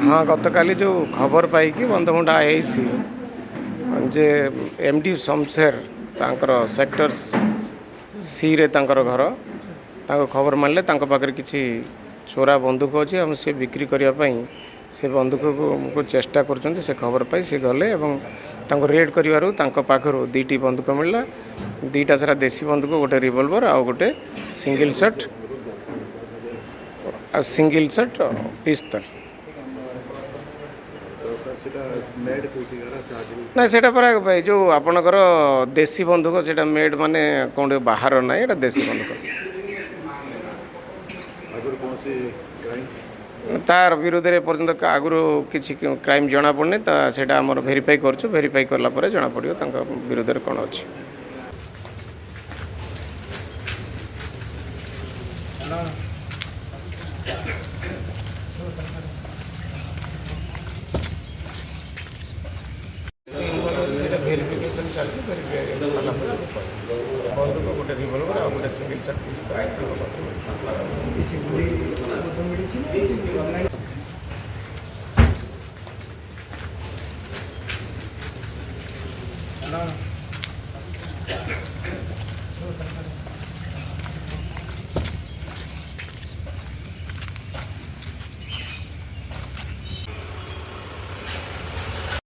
हाँ गतकाली जो खबर पाई बंधमुंडा आईआईसी जे एमडी शमशेर तांकर सेक्टर सी रे तांकर घर तांको खबर मानले तांको पाखरे किछि चोरा बंदूक अच्छी और से बिक्री करने से बंदूक को चेष्टा कर से खबर पाई से गले और तांको रेड करिवारु तांको पाखरु दीटी बंदूक मिलला दीटा सारा देसी बंदूक गोटे रिवॉल्वर आ गोटे सिंगल शॉट पिस्तल ना सेटा पर जो आपणकर देसी बंदूक से मेड माने कौन बाहर ना ये देसी बंदूक तार विरोध में पर्यटन आगु किसी क्राइम जना पड़नी से भेरीफाई करूँ भेरीफाई कला जना पड़ो विरोध में कौन अच्छी भेरिफिकेशन चलती बंदूक गोटे रिवॉल्वर आ गोटे सिंगल शॉट पिस्तल